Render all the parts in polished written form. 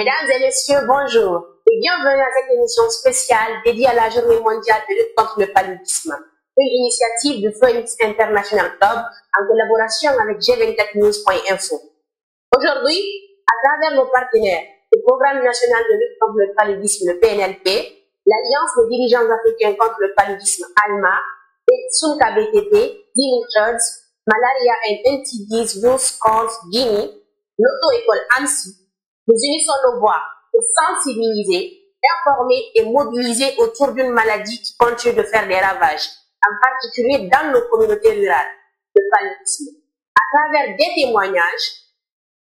Mesdames et messieurs, bonjour et bienvenue à cette émission spéciale dédiée à la Journée mondiale de lutte contre le paludisme, une initiative du Phoenix International Club en collaboration avec G24news.info. Aujourd'hui, à travers nos partenaires, le Programme national de lutte contre le paludisme, le PNLP, l'Alliance des dirigeants africains contre le paludisme, ALMA, et Sunka BTP, Guinea Trades, Malaria and NTD's Youth Cause Guinea, l'auto-école AMSI, nous unissons nos voix pour sensibiliser, informer et mobiliser autour d'une maladie qui continue de faire des ravages, en particulier dans nos communautés rurales, le paludisme. À travers des témoignages,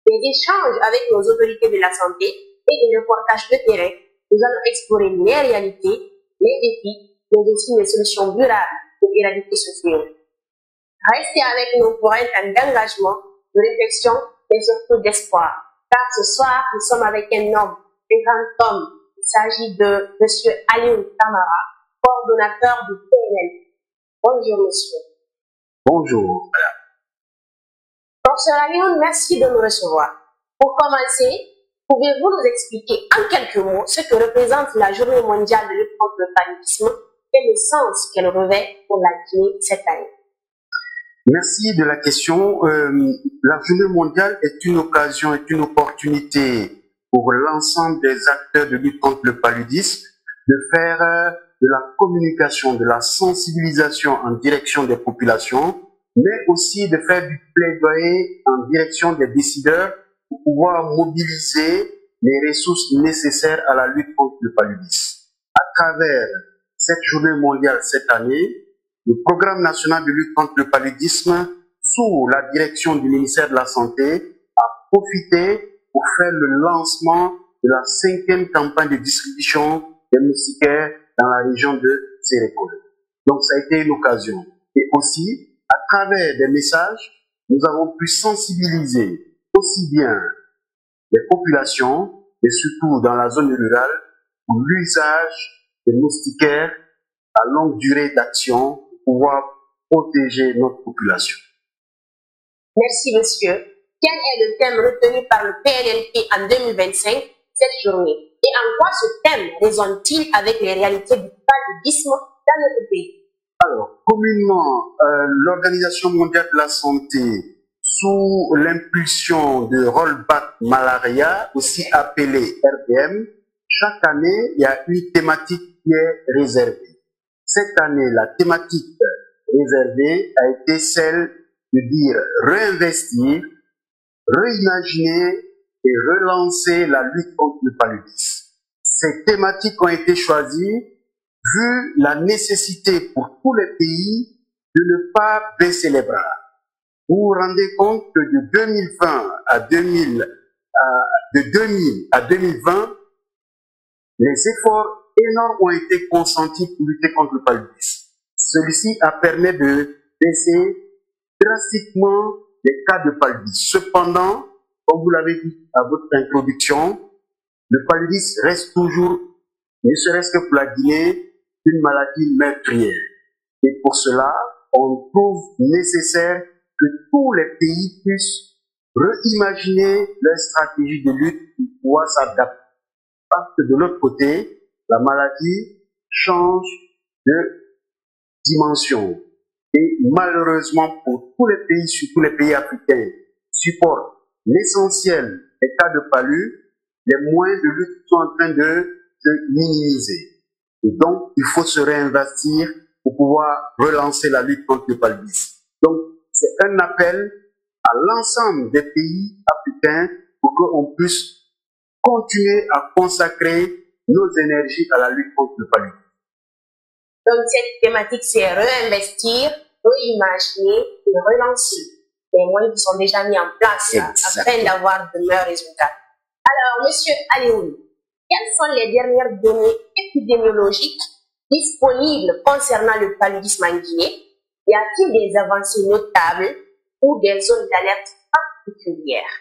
des échanges avec nos autorités de la santé et des reportages de terrain, nous allons explorer les réalités, les défis, mais aussi les solutions durables pour éradiquer ce fléau. Restez avec nous pour un temps d'engagement, de réflexion et surtout d'espoir. Car ce soir, nous sommes avec un homme, un grand homme. Il s'agit de M. Alioune Camara, coordonnateur du PNL. Bonjour, monsieur. Bonjour, madame. Professeur Alioune, merci de nous recevoir. Pour commencer, pouvez-vous nous expliquer en quelques mots ce que représente la Journée mondiale de lutte contre le paludisme et le sens qu'elle revêt pour la Guinée cette année? Merci de la question. La Journée mondiale est une occasion, est une opportunité pour l'ensemble des acteurs de lutte contre le paludisme de faire de la communication, de la sensibilisation en direction des populations, mais aussi de faire du plaidoyer en direction des décideurs pour pouvoir mobiliser les ressources nécessaires à la lutte contre le paludisme. À travers cette Journée mondiale cette année, le Programme national de lutte contre le paludisme, sous la direction du ministère de la Santé, a profité pour faire le lancement de la 5e campagne de distribution des moustiquaires dans la région de Sérékol. Donc ça a été une occasion. Et aussi, à travers des messages, nous avons pu sensibiliser aussi bien les populations, et surtout dans la zone rurale, pour l'usage des moustiquaires à longue durée d'action, pouvoir protéger notre population. Merci, monsieur. Quel est le thème retenu par le PNLP en 2025, cette journée? Et en quoi ce thème résonne-t-il avec les réalités du paludisme dans notre pays? Alors, communément, l'Organisation mondiale de la santé, sous l'impulsion de Rollback Malaria, aussi appelé RBM, chaque année, il y a une thématique qui est réservée. Cette année, la thématique réservée a été celle de dire réinvestir, réimaginer et relancer la lutte contre le paludisme. Ces thématiques ont été choisies vu la nécessité pour tous les pays de ne pas baisser les bras. Vous vous rendez compte que de 2000 à 2020, les efforts énormes ont été consentis pour lutter contre le paludisme. Celui-ci a permis de baisser drastiquement les cas de paludisme. Cependant, comme vous l'avez dit à votre introduction, le paludisme reste toujours, ne serait-ce que pour la Guinée, une maladie meurtrière. Et pour cela, on trouve nécessaire que tous les pays puissent réimaginer leur stratégie de lutte pour pouvoir s'adapter. Parce que de l'autre côté, la maladie change de dimension. Et malheureusement, pour tous les pays, surtout les pays africains, supportent l'essentiel des cas de palu, les moyens de lutte sont en train de se minimiser. Et donc, il faut se réinvestir pour pouvoir relancer la lutte contre le paludisme. Donc, c'est un appel à l'ensemble des pays africains pour qu'on puisse continuer à consacrer nos énergies à la lutte contre le paludisme. Donc, cette thématique, c'est réinvestir, réimaginer et relancer les moyens qui sont déjà mis en place afin d'avoir de meilleurs résultats. Alors, monsieur Alioune, quelles sont les dernières données épidémiologiques disponibles concernant le paludisme en Guinée? Y a-t-il des avancées notables ou des zones d'alerte particulières?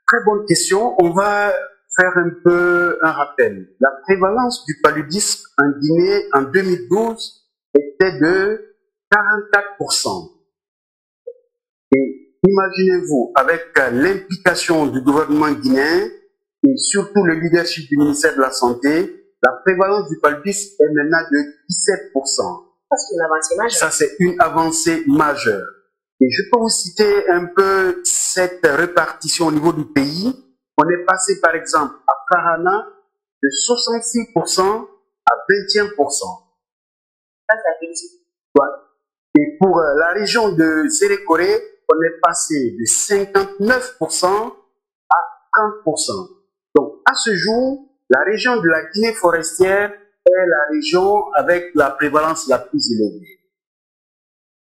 Très bonne question. On va faire un peu un rappel. La prévalence du paludisme en Guinée en 2012 était de 44%. Et imaginez-vous, avec l'implication du gouvernement guinéen et surtout le leadership du ministère de la Santé, la prévalence du paludisme est maintenant de 17%. C'est une avancée majeure. Ça, c'est une avancée majeure. Et je peux vous citer un peu cette répartition au niveau du pays. On est passé, par exemple, à Karana de 66% à 21%. Ça félicite. Ouais. Et pour la région de Zérékoré, on est passé de 59% à 30%. Donc, à ce jour, la région de la Guinée forestière est la région avec la prévalence la plus élevée.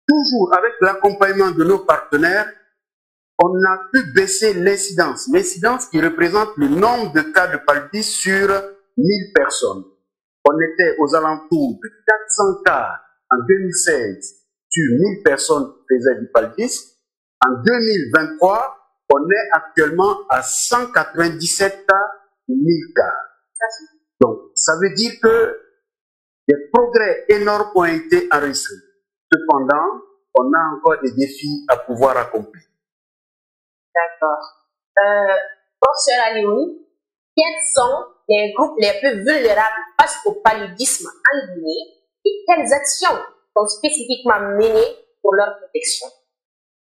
Toujours avec l'accompagnement de nos partenaires, on a pu baisser l'incidence. L'incidence qui représente le nombre de cas de paludisme sur 1000 personnes. On était aux alentours de 400 cas en 2016 sur 1000 personnes qui faisaient du paludisme. En 2023, on est actuellement à 197 cas pour 1000 cas. Donc, ça veut dire que des progrès énormes ont été enregistrés. Cependant, on a encore des défis à pouvoir accomplir. D'accord. Professeur Alioune, quels sont les groupes les plus vulnérables face au paludisme en Guinée et quelles actions sont spécifiquement menées pour leur protection?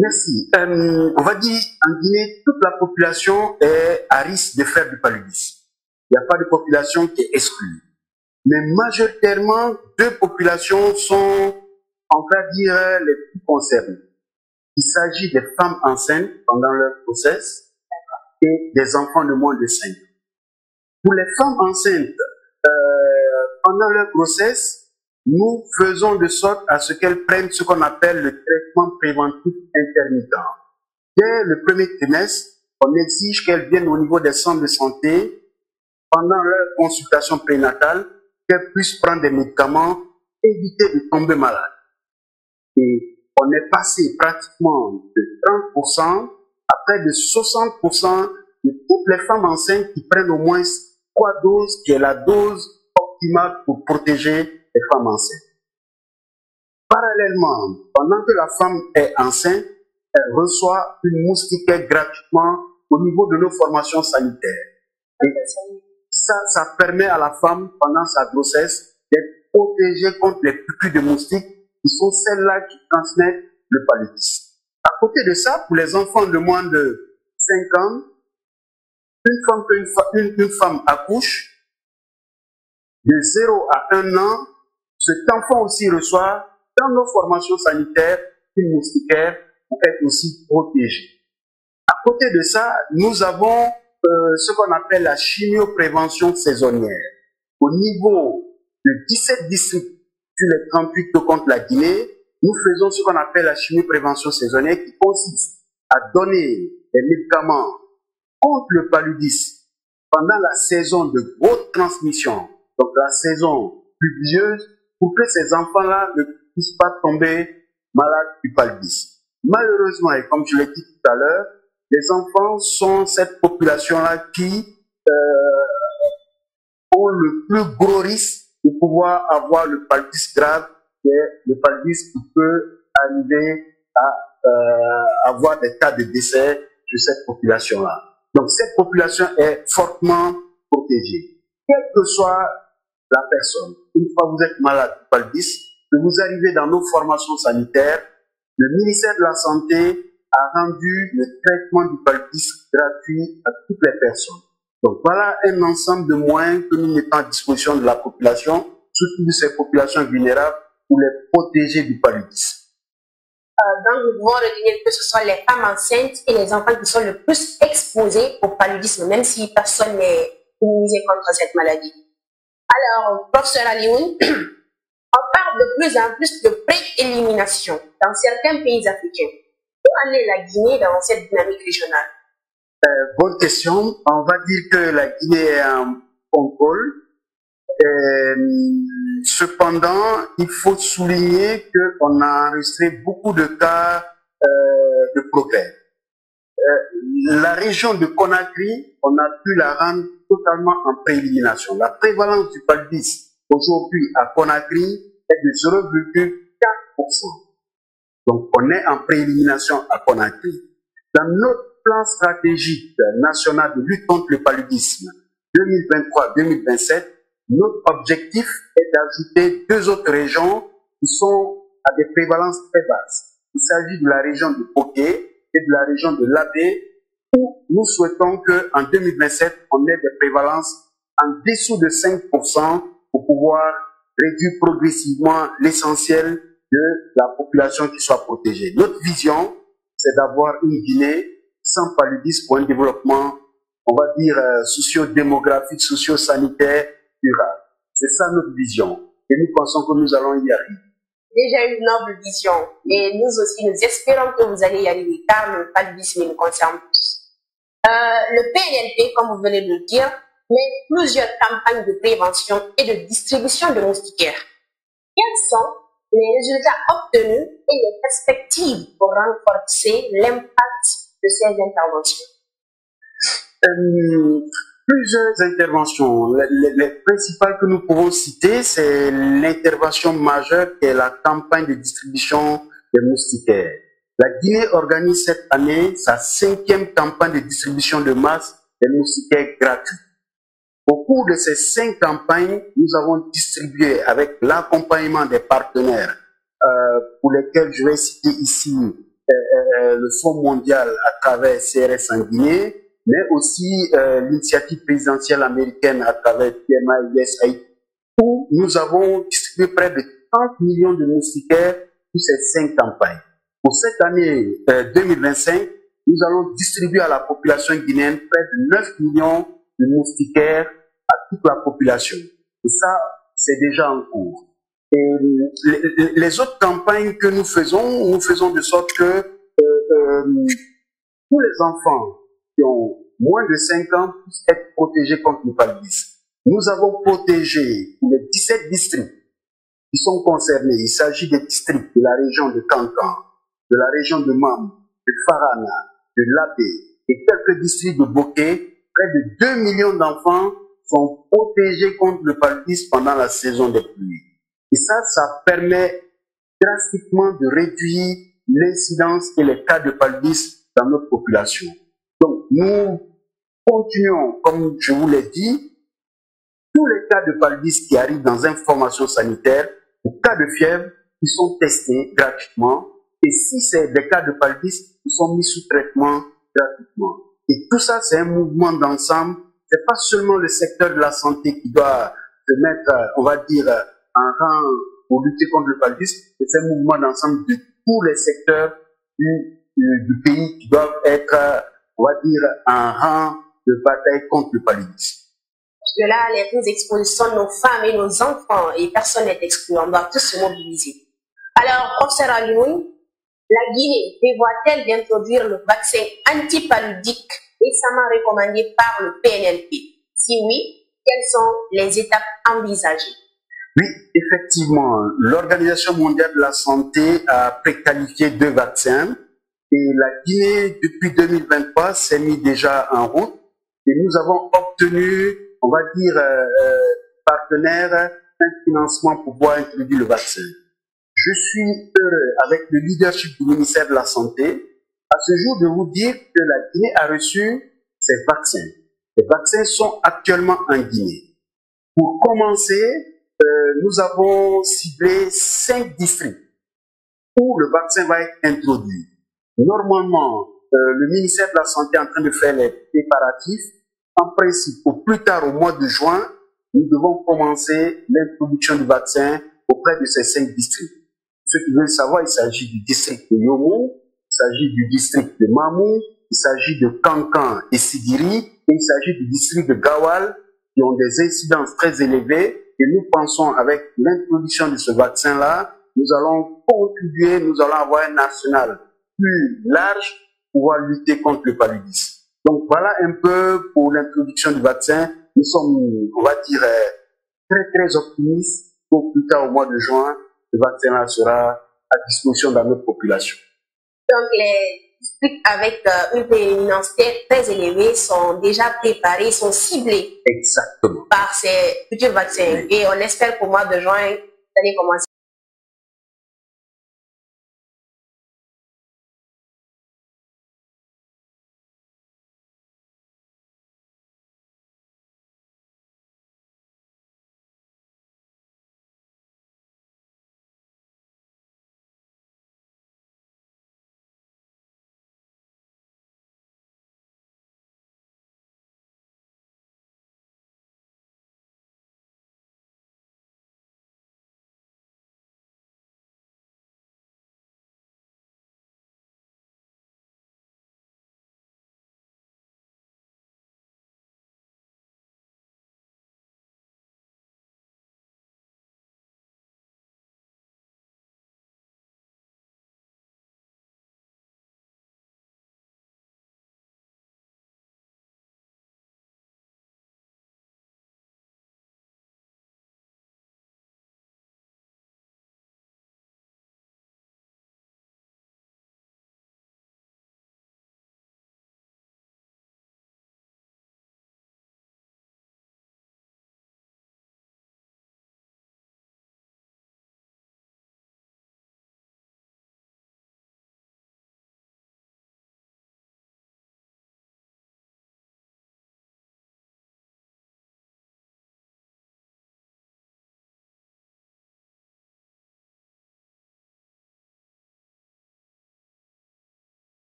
Merci. On va dire en Guinée, toute la population est à risque de faire du paludisme. Il n'y a pas de population qui est exclue. Mais majoritairement, deux populations sont, on va dire, les plus concernées. Il s'agit des femmes enceintes pendant leur grossesse et des enfants de moins de 5 ans. Pour les femmes enceintes, pendant leur grossesse, nous faisons de sorte à ce qu'elles prennent ce qu'on appelle le traitement préventif intermittent. Dès le premier trimestre, on exige qu'elles viennent au niveau des centres de santé pendant leur consultation prénatale, qu'elles puissent prendre des médicaments, éviter de tomber malade. Et on est passé pratiquement de 30% à près de 60% de toutes les femmes enceintes qui prennent au moins 3 doses, qui est la dose optimale pour protéger les femmes enceintes. Parallèlement, pendant que la femme est enceinte, elle reçoit une moustiquaire gratuitement au niveau de nos formations sanitaires. Et ça permet à la femme, pendant sa grossesse, d'être protégée contre les piqûres de moustiques qui sont celles-là qui transmettent le paludisme. À côté de ça, pour les enfants de moins de 5 ans, une femme accouche, de 0 à 1 an, cet enfant aussi reçoit dans nos formations sanitaires une moustiquaire pour être aussi protégé. À côté de ça, nous avons ce qu'on appelle la chimioprévention saisonnière. Au niveau de 17 districts sur les 38 que compte la Guinée, nous faisons ce qu'on appelle la chimioprévention saisonnière qui consiste à donner des médicaments contre le paludisme pendant la saison de haute transmission, donc la saison pluvieuse, pour que ces enfants-là ne puissent pas tomber malades du paludisme. Malheureusement, et comme je l'ai dit tout à l'heure, les enfants sont cette population-là qui ont le plus gros risque de pouvoir avoir le paludisme grave, qui est le paludisme qui peut arriver à avoir des cas de décès de cette population-là. Donc cette population est fortement protégée. Quelle que soit la personne, une fois que vous êtes malade du paludisme, que vous arrivez dans nos formations sanitaires, le ministère de la Santé a rendu le traitement du paludisme gratuit à toutes les personnes. Donc voilà un ensemble de moyens que nous mettons à disposition de la population, surtout de ces populations vulnérables, pour les protéger du paludisme. Donc nous devons retenir que ce sont les femmes enceintes et les enfants qui sont le plus exposés au paludisme, même si personne n'est immunisé contre cette maladie. Alors, professeur Alioune, on parle de plus en plus de pré-élimination dans certains pays africains. Où en est la Guinée dans cette dynamique régionale? Bonne question. On va dire que la Guinée est un contrôle. Cependant, il faut souligner qu'on a enregistré beaucoup de cas de progrès. La région de Conakry, on a pu la rendre totalement en préélimination. La prévalence du paludisme aujourd'hui à Conakry est de 0,4%. Donc, on est en préélimination à Conakry. Dans notre plan stratégique national de lutte contre le paludisme 2023-2027, notre objectif est d'ajouter 2 autres régions qui sont à des prévalences très basses. Il s'agit de la région de Poké et de la région de Labé, où nous souhaitons qu'en 2027, on ait des prévalences en dessous de 5% pour pouvoir réduire progressivement l'essentiel de la population qui soit protégée. Notre vision, c'est d'avoir une Guinée sans paludisme pour un développement, on va dire, socio-démographique, socio-sanitaire, durable. C'est ça notre vision. Et nous pensons que nous allons y arriver. Déjà une noble vision. Et nous aussi, nous espérons que vous allez y arriver, car le paludisme nous concerne tous. Le PNLP, comme vous venez de le dire, met plusieurs campagnes de prévention et de distribution de moustiquaires. Quels sont les résultats obtenus et les perspectives pour renforcer l'impact de ces interventions? Plusieurs interventions. Les principales que nous pouvons citer, c'est l'intervention majeure qui est la campagne de distribution des moustiquaires. La Guinée organise cette année sa 5e campagne de distribution de masse des moustiquaires gratuits. Au cours de ces 5 campagnes, nous avons distribué avec l'accompagnement des partenaires pour lesquels je vais citer ici le Fonds mondial à travers CRS en Guinée, mais aussi l'initiative présidentielle américaine à travers PMA USAID, où nous avons distribué près de 30 millions de moustiquaires pour ces 5 campagnes. Pour cette année 2025, nous allons distribuer à la population guinéenne près de 9 millions de moustiquaires à toute la population. Et ça, c'est déjà en cours. Et les autres campagnes que nous faisons de sorte que tous les enfants qui ont moins de 5 ans puissent être protégés contre le paludisme. Nous avons protégé les 17 districts qui sont concernés. Il s'agit des districts de la région de Kankan, de la région de Mam, de Farana, de Labé et quelques districts de Boké. Près de 2 millions d'enfants sont protégés contre le paludisme pendant la saison des pluies. Et ça permet drastiquement de réduire l'incidence et les cas de paludisme dans notre population. Donc, nous continuons, comme je vous l'ai dit, tous les cas de paludisme qui arrivent dans une formation sanitaire, les cas de fièvre, qui sont testés gratuitement. Et si c'est des cas de paludisme, ils sont mis sous traitement gratuitement. Et tout ça, c'est un mouvement d'ensemble. C'est pas seulement le secteur de la santé qui doit se mettre, on va dire, en rang pour lutter contre le paludisme. C'est un mouvement d'ensemble de tous les secteurs du pays qui doivent être, on va dire, en rang de bataille contre le paludisme. De là, les prises d'exposition, nos femmes et nos enfants, et personne n'est exclu, on doit tous se mobiliser. Alors, professeur Alioune, la Guinée prévoit-elle d'introduire le vaccin antipaludique récemment recommandé par le PNLP? Si oui, quelles sont les étapes envisagées? Oui, effectivement, l'Organisation mondiale de la santé a préqualifié 2 vaccins et la Guinée, depuis 2023, s'est mis déjà en route et nous avons obtenu, on va dire, partenaire, un financement pour pouvoir introduire le vaccin. Je suis heureux, avec le leadership du ministère de la Santé, à ce jour de vous dire que la Guinée a reçu ces vaccins. Les vaccins sont actuellement en Guinée. Pour commencer, nous avons ciblé 5 districts où le vaccin va être introduit. Normalement, le ministère de la Santé est en train de faire les préparatifs. En principe, au plus tard au mois de juin, nous devons commencer l'introduction du vaccin auprès de ces 5 districts. Ceux qui veulent savoir, il s'agit du district de Yomou, il s'agit du district de Mamou, il s'agit de Kankan et Sigiri, et il s'agit du district de Gawal, qui ont des incidences très élevées. Et nous pensons, avec l'introduction de ce vaccin-là, nous allons contribuer, nous allons avoir un arsenal plus large pour pouvoir lutter contre le paludisme. Donc voilà un peu pour l'introduction du vaccin. Nous sommes, on va dire, très optimistes pour plus tard au mois de juin, le vaccin-là sera à disposition de notre population. Donc les districts avec une prééminence très élevée sont déjà préparés, sont ciblés. Exactement. Par ces futurs vaccins. Oui. Et on espère qu'au mois de juin, vous allez commencer